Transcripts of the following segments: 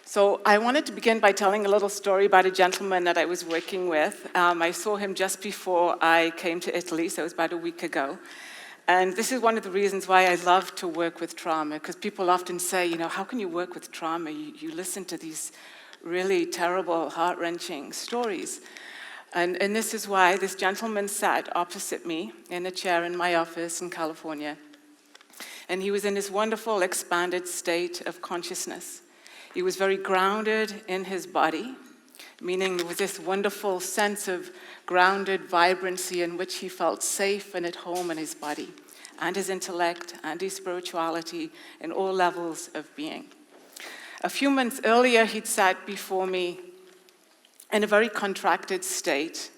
So I wanted to begin by telling a little story about a gentleman that I was working with. I saw him just before I came to Italy, so it was about a week ago. And this is one of the reasons why I love to work with trauma, because people often say, how can you work with trauma? You listen to these really terrible, heart-wrenching stories. And this is why this gentleman sat opposite me in a chair in my office in California. And he was in this wonderful, expanded state of consciousness. He was very grounded in his body, meaning there was this wonderful sense of grounded vibrancy in which he felt safe and at home in his body, and his intellect, and his spirituality, in all levels of being. A few months earlier, he'd sat before me in a very contracted state,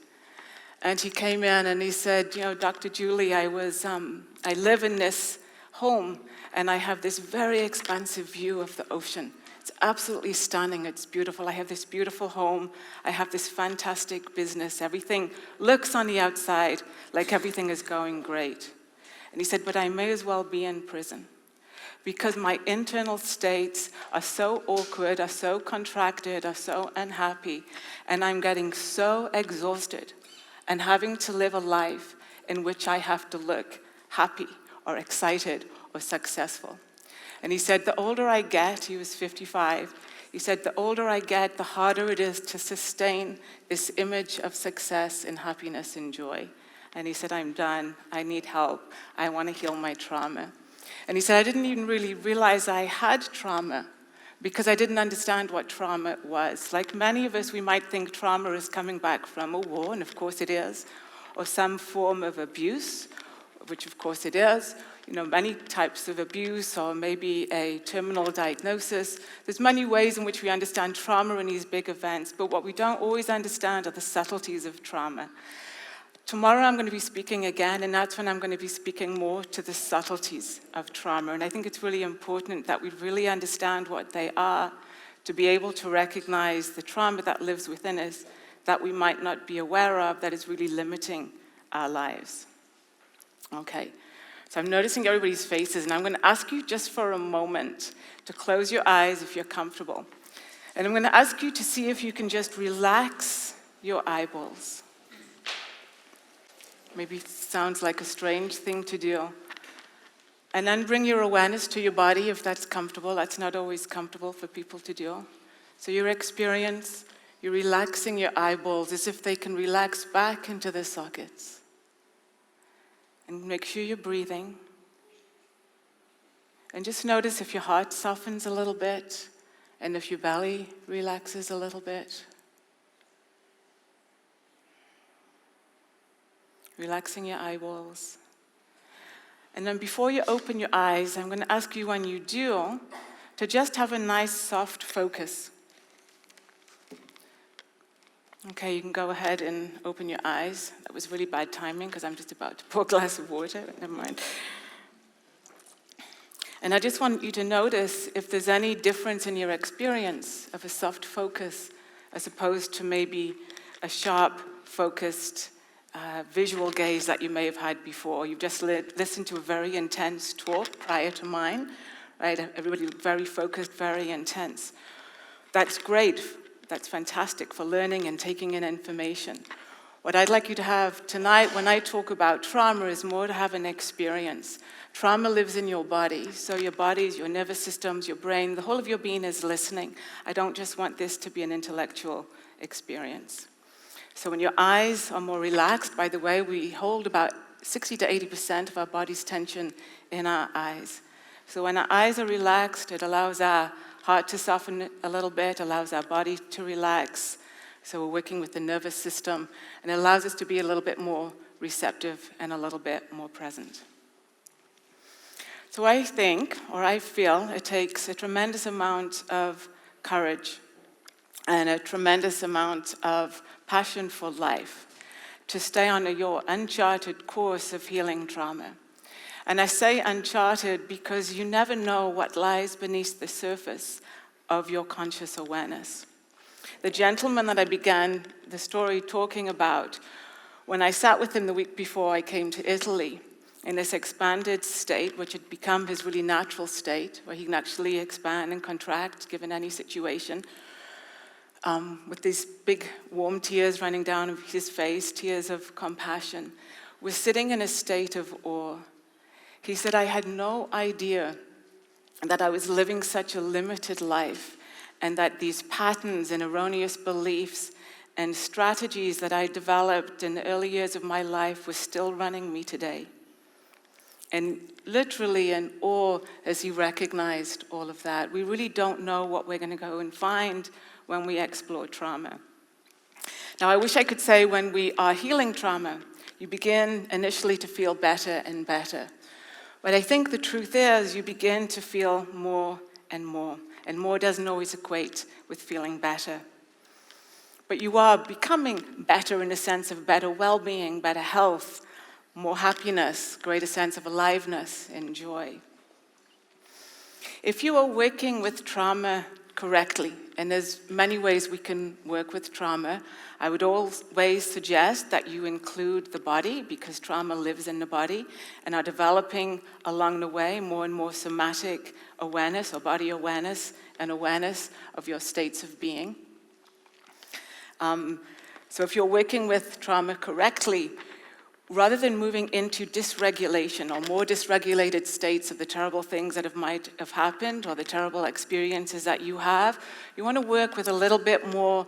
and he came in and he said, Dr. Julie, I live in this home, and I have this very expansive view of the ocean. It's absolutely stunning. It's beautiful. I have this beautiful home. I have this fantastic business. Everything looks on the outside like everything is going great. And he said, but I may as well be in prison because my internal states are so awkward, are so contracted, are so unhappy, and I'm getting so exhausted and having to live a life in which I have to look happy or excited or successful. And he said, the older I get, he was 55, he said, the older I get, the harder it is to sustain this image of success and happiness and joy. And he said, I'm done, I need help, I want to heal my trauma. And he said, I didn't even really realize I had trauma because I didn't understand what trauma was. Like many of us, we might think trauma is coming back from a war, and of course it is, or some form of abuse, which of course it is, many types of abuse, or maybe a terminal diagnosis. There's many ways in which we understand trauma in these big events, but what we don't always understand are the subtleties of trauma. Tomorrow I'm going to be speaking again, and that's when I'm going to be speaking more to the subtleties of trauma. And I think it's really important that we really understand what they are to be able to recognize the trauma that lives within us that we might not be aware of, that is really limiting our lives. Okay. So I'm noticing everybody's faces, and I'm going to ask you just for a moment to close your eyes if you're comfortable. And I'm going to ask you to see if you can just relax your eyeballs. Maybe it sounds like a strange thing to do. And then bring your awareness to your body if that's comfortable. That's not always comfortable for people to do. So your experience, you're relaxing your eyeballs as if they can relax back into their sockets. And make sure you're breathing. And just notice if your heart softens a little bit and if your belly relaxes a little bit. Relaxing your eyeballs. And then before you open your eyes, I'm going to ask you when you do to just have a nice soft focus. Okay, you can go ahead and open your eyes. That was really bad timing because I'm just about to pour a glass of water. Never mind. And I just want you to notice if there's any difference in your experience of a soft focus as opposed to maybe a sharp, focused visual gaze that you may have had before. You've just listened to a very intense talk prior to mine, right? Everybody very focused, very intense. That's great. That's fantastic for learning and taking in information. What I'd like you to have tonight when I talk about trauma is more to have an experience. Trauma lives in your body, so your bodies, your nervous systems, your brain, the whole of your being is listening. I don't just want this to be an intellectual experience. So when your eyes are more relaxed, by the way, we hold about 60 to 80% of our body's tension in our eyes. So when our eyes are relaxed, it allows our heart to soften a little bit, allows our body to relax. So we're working with the nervous system, and it allows us to be a little bit more receptive and a little bit more present. So I think, or I feel, it takes a tremendous amount of courage and a tremendous amount of passion for life to stay on your uncharted course of healing trauma. And I say uncharted because you never know what lies beneath the surface of your conscious awareness. The gentleman that I began the story talking about, when I sat with him the week before I came to Italy, in this expanded state, which had become his really natural state, where he can actually expand and contract given any situation, with these big warm tears running down his face, tears of compassion, was sitting in a state of awe. He said, I had no idea that I was living such a limited life, and that these patterns and erroneous beliefs and strategies that I developed in the early years of my life were still running me today. And literally in awe as he recognized all of that. We really don't know what we're going to go and find when we explore trauma. Now, I wish I could say when we are healing trauma, you begin initially to feel better and better. But I think the truth is you begin to feel more, and more doesn't always equate with feeling better. But you are becoming better in the sense of better well-being, better health, more happiness, greater sense of aliveness and joy. If you are working with trauma correctly, and there's many ways we can work with trauma, I would always suggest that you include the body, because trauma lives in the body, and are developing along the way more and more somatic awareness or body awareness and awareness of your states of being. So if you're working with trauma correctly, rather than moving into dysregulation or more dysregulated states of the terrible things that might have happened or the terrible experiences that you have, you want to work with a little bit more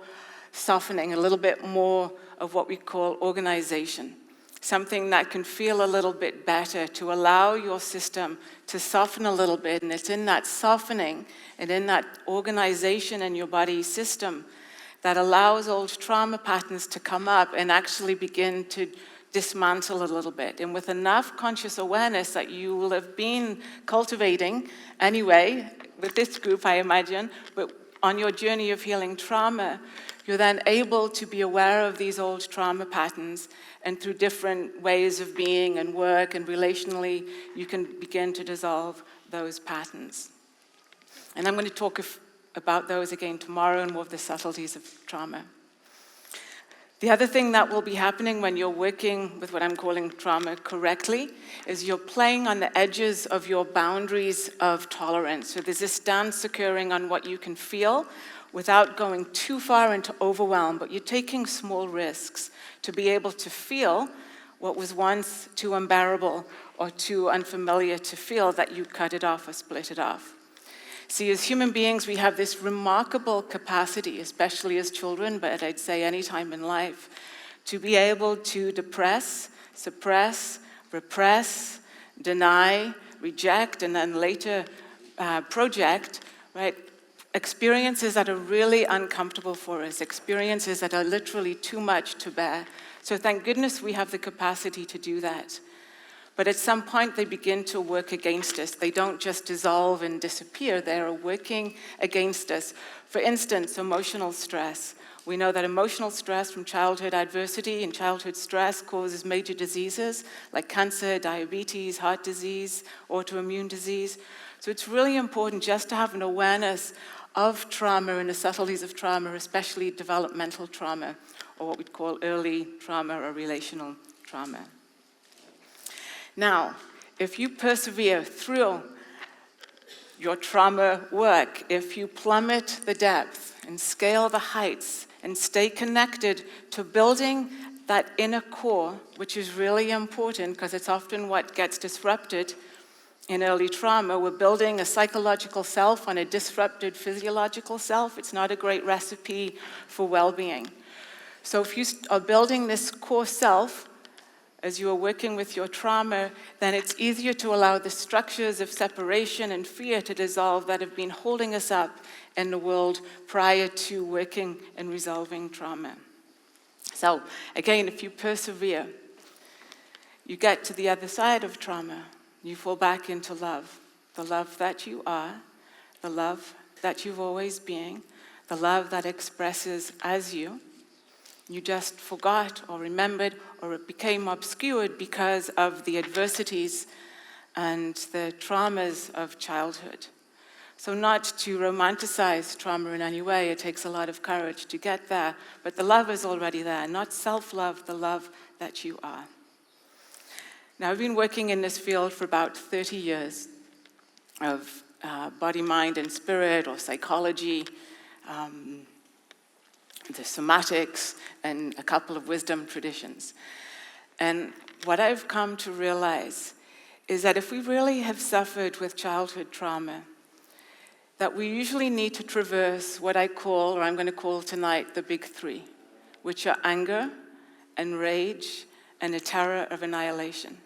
softening, a little bit more of what we call organization. Something that can feel a little bit better to allow your system to soften a little bit. And it's in that softening and in that organization in your body system that allows old trauma patterns to come up and actually begin to dismantle a little bit. And with enough conscious awareness that you will have been cultivating anyway, with this group, I imagine, but on your journey of healing trauma, you're then able to be aware of these old trauma patterns, and through different ways of being and work and relationally, you can begin to dissolve those patterns. And I'm going to talk about those again tomorrow and more of the subtleties of trauma. The other thing that will be happening when you're working with what I'm calling trauma correctly is you're playing on the edges of your boundaries of tolerance. So there's this dance occurring on what you can feel without going too far into overwhelm, but you're taking small risks to be able to feel what was once too unbearable or too unfamiliar to feel, that you cut it off or split it off. See, as human beings, we have this remarkable capacity, especially as children, but I'd say any time in life, to be able to depress, suppress, repress, deny, reject, and then later project, right? Experiences that are really uncomfortable for us, experiences that are literally too much to bear. So thank goodness we have the capacity to do that. But at some point, they begin to work against us. They don't just dissolve and disappear. They are working against us. For instance, emotional stress. We know that emotional stress from childhood adversity and childhood stress causes major diseases like cancer, diabetes, heart disease, autoimmune disease. So it's really important just to have an awareness of trauma and the subtleties of trauma, especially developmental trauma, or what we'd call early trauma or relational trauma. Now, if you persevere through your trauma work, if you plummet the depth and scale the heights and stay connected to building that inner core, which is really important because it's often what gets disrupted in early trauma. We're building a psychological self on a disrupted physiological self. It's not a great recipe for well-being. So if you are building this core self, as you are working with your trauma, then it's easier to allow the structures of separation and fear to dissolve that have been holding us up in the world prior to working and resolving trauma. So again, if you persevere, you get to the other side of trauma. You fall back into love, the love that you are, the love that you've always been, the love that expresses as you. You just forgot or remembered, or it became obscured because of the adversities and the traumas of childhood. So not to romanticize trauma in any way, it takes a lot of courage to get there, but the love is already there, not self-love, the love that you are. Now, I've been working in this field for about 30 years of body, mind, and spirit, or psychology, the somatics, and a couple of wisdom traditions. And what I've come to realize is that if we really have suffered with childhood trauma, that we usually need to traverse what I call, or I'm going to call tonight, the big three, which are anger and rage and a terror of annihilation.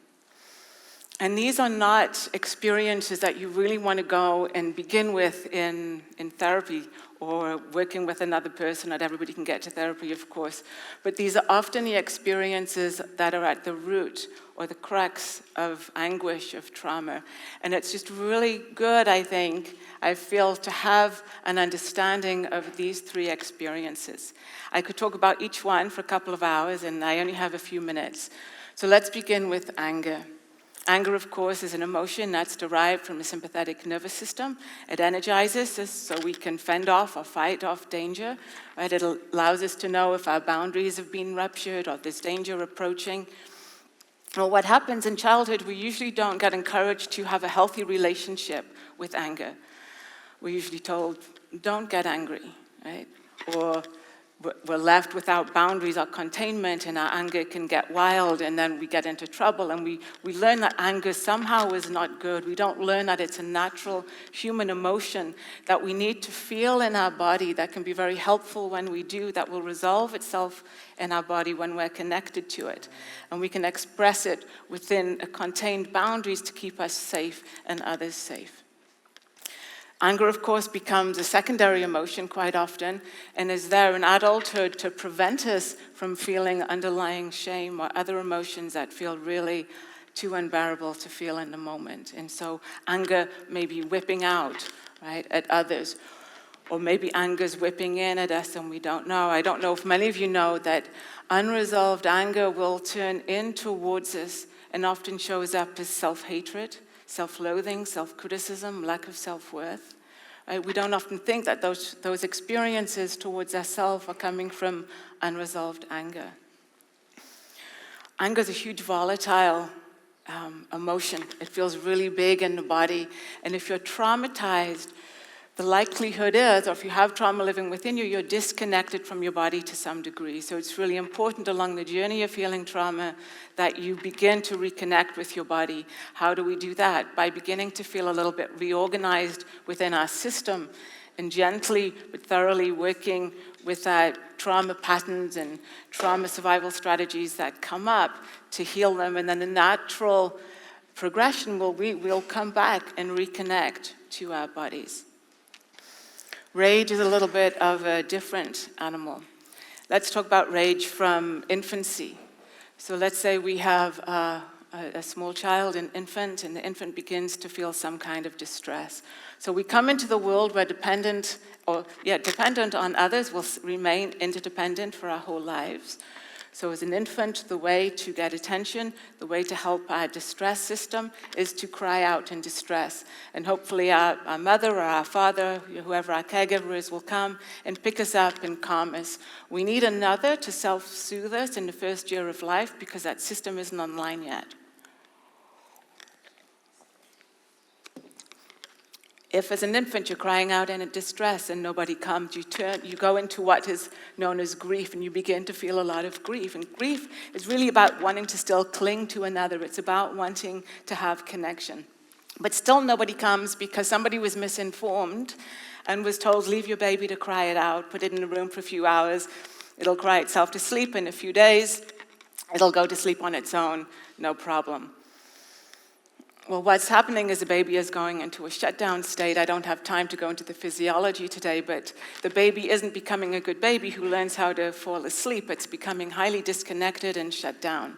And these are not experiences that you really want to go and begin with in therapy or working with another person. Not everybody can get to therapy, of course. But these are often the experiences that are at the root or the crux of anguish, of trauma. And it's just really good, I think, I feel, to have an understanding of these three experiences. I could talk about each one for a couple of hours, and I only have a few minutes. So let's begin with anger. Anger, of course, is an emotion that's derived from the sympathetic nervous system. It energizes us so we can fend off or fight off danger. Right? It allows us to know if our boundaries have been ruptured or if there's danger approaching. Well, what happens in childhood, we usually don't get encouraged to have a healthy relationship with anger. We're usually told, don't get angry, right? Or we're left without boundaries or containment, and our anger can get wild, and then we get into trouble, and we learn that anger somehow is not good. We don't learn that it's a natural human emotion that we need to feel in our body, that can be very helpful when we do, that will resolve itself in our body when we're connected to it. And we can express it within contained boundaries to keep us safe and others safe. Anger, of course, becomes a secondary emotion quite often and is there in adulthood to prevent us from feeling underlying shame or other emotions that feel really too unbearable to feel in the moment. And so anger may be whipping out, right, at others. Or maybe anger's whipping in at us and we don't know. I don't know if many of you know that unresolved anger will turn in towards us and often shows up as self-hatred, self-loathing, self-criticism, lack of self-worth. Right? We don't often think that those experiences towards ourselves are coming from unresolved anger. Anger is a huge volatile emotion. It feels really big in the body. And if you're traumatized, the likelihood is, or if you have trauma living within you, you're disconnected from your body to some degree. So it's really important along the journey of healing trauma that you begin to reconnect with your body. How do we do that? By beginning to feel a little bit reorganized within our system and gently but thoroughly working with our trauma patterns and trauma survival strategies that come up to heal them. And then the natural progression we'll come back and reconnect to our bodies. Rage is a little bit of a different animal. Let's talk about rage from infancy. So let's say we have a small child, an infant, and the infant begins to feel some kind of distress. So we come into the world where dependent on others, will remain interdependent for our whole lives. So as an infant, the way to get attention, the way to help our distress system is to cry out in distress. And hopefully our mother or our father, whoever our caregiver is, will come and pick us up and calm us. We need another to self-soothe us in the first year of life because that system isn't online yet. If as an infant you're crying out in distress and nobody comes, you go into what is known as grief, and you begin to feel a lot of grief. And grief is really about wanting to still cling to another. It's about wanting to have connection. But still nobody comes because somebody was misinformed and was told, leave your baby to cry it out, put it in a room for a few hours, it'll cry itself to sleep in a few days, it'll go to sleep on its own, no problem. Well, what's happening is the baby is going into a shutdown state. I don't have time to go into the physiology today, but the baby isn't becoming a good baby who learns how to fall asleep. It's becoming highly disconnected and shut down.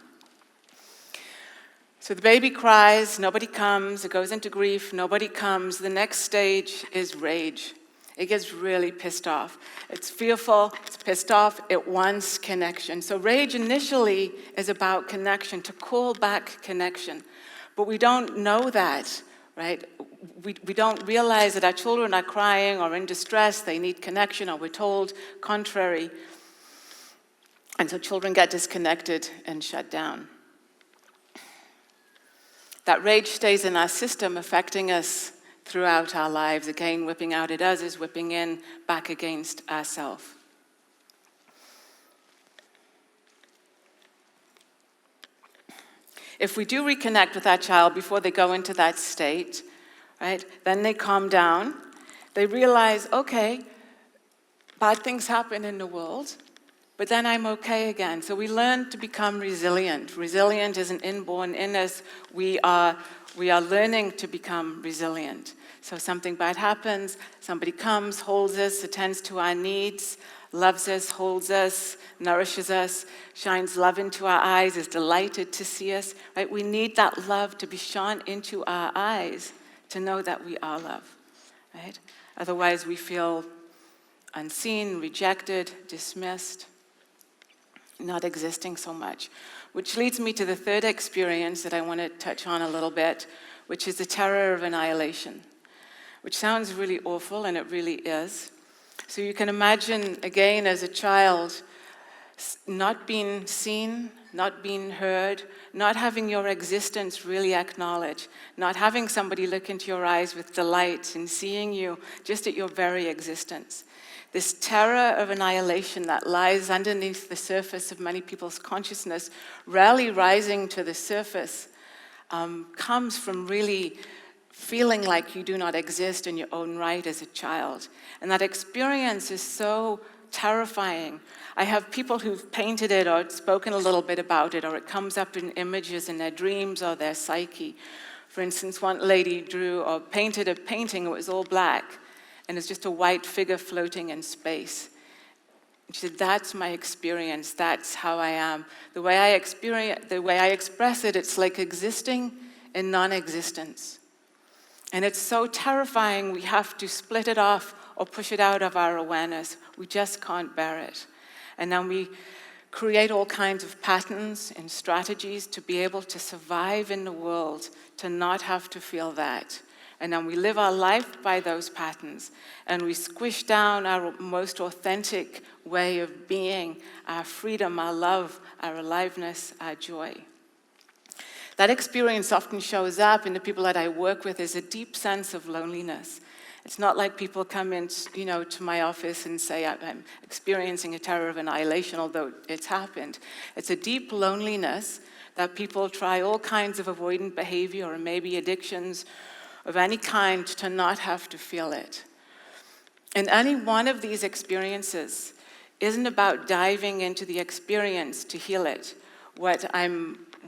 So the baby cries, nobody comes, it goes into grief, nobody comes. The next stage is rage. It gets really pissed off. It's fearful, it's pissed off, it wants connection. So rage initially is about connection, to call back connection. But we don't know that, right? We don't realize that our children are crying or in distress, they need connection, or we're told contrary. And so children get disconnected and shut down. that rage stays in our system, affecting us throughout our lives. Again, whipping out at us is whipping in back against ourselves. If we do reconnect with our child before they go into that state, right, then they calm down. They realize, okay, bad things happen in the world, but then I'm okay again. So we learn to become resilient. Resilient isn't inborn in us. We are learning to become resilient. So something bad happens, somebody comes, holds us, attends to our needs, loves us, holds us, nourishes us, shines love into our eyes, is delighted to see us, right? We need that love to be shone into our eyes to know that we are love, right? Otherwise, we feel unseen, rejected, dismissed, not existing so much. Which leads me to the third experience that I want to touch on a little bit, which is the terror of annihilation, which sounds really awful, and it really is. So you can imagine, again, as a child, not being seen, not being heard, not having your existence really acknowledged, not having somebody look into your eyes with delight and seeing you just at your very existence. This terror of annihilation that lies underneath the surface of many people's consciousness, rarely rising to the surface, comes from really feeling like you do not exist in your own right as a child. And that experience is so terrifying. I have people who've painted it or spoken a little bit about it, or it comes up in images in their dreams or their psyche. For instance, one lady drew or painted a painting, it was all black, and it's just a white figure floating in space. She said, that's my experience, that's how I am. The way I express it, it's like existing in non-existence. And it's so terrifying, we have to split it off or push it out of our awareness. We just can't bear it. And then we create all kinds of patterns and strategies to be able to survive in the world, to not have to feel that. And then we live our life by those patterns, and we squish down our most authentic way of being, our freedom, our love, our aliveness, our joy. That experience often shows up in the people that I work with as a deep sense of loneliness. It's not like people come in, to my office and say, I'm experiencing a terror of annihilation, although it's happened. It's a deep loneliness that people try all kinds of avoidant behavior or maybe addictions of any kind to not have to feel it. And any one of these experiences isn't about diving into the experience to heal it. What I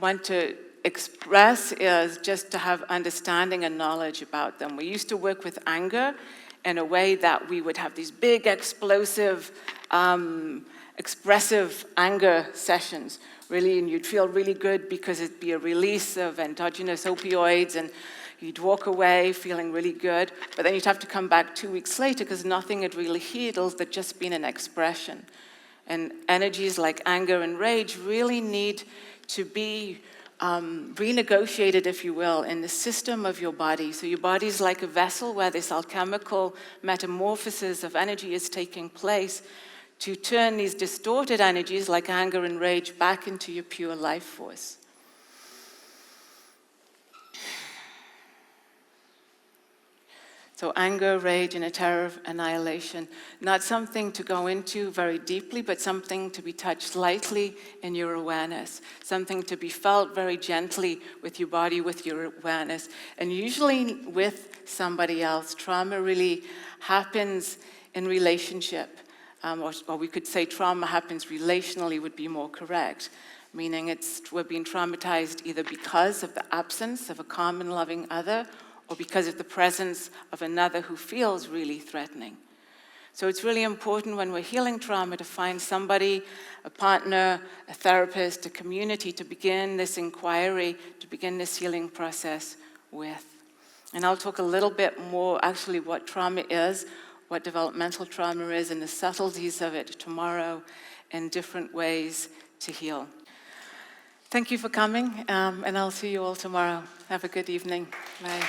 want to express is just to have understanding and knowledge about them. We used to work with anger in a way that we would have these big, explosive, expressive anger sessions, really, and you'd feel really good because it'd be a release of endogenous opioids, and you'd walk away feeling really good, but then you'd have to come back 2 weeks later because nothing had really healed, there'd just been an expression. And energies like anger and rage really need to be renegotiated, if you will, in the system of your body. So your body's like a vessel where this alchemical metamorphosis of energy is taking place to turn these distorted energies like anger and rage back into your pure life force. So anger, rage, and a terror of annihilation, not something to go into very deeply, but something to be touched lightly in your awareness, something to be felt very gently with your body, with your awareness. And usually with somebody else, trauma really happens in relationship, or we could say trauma happens relationally would be more correct, meaning we're being traumatized either because of the absence of a calm and loving other, or because of the presence of another who feels really threatening. So it's really important when we're healing trauma to find somebody, a partner, a therapist, a community to begin this inquiry, to begin this healing process with. And I'll talk a little bit more actually what trauma is, what developmental trauma is, and the subtleties of it tomorrow, and different ways to heal. Thank you for coming, and I'll see you all tomorrow. Have a good evening. Bye.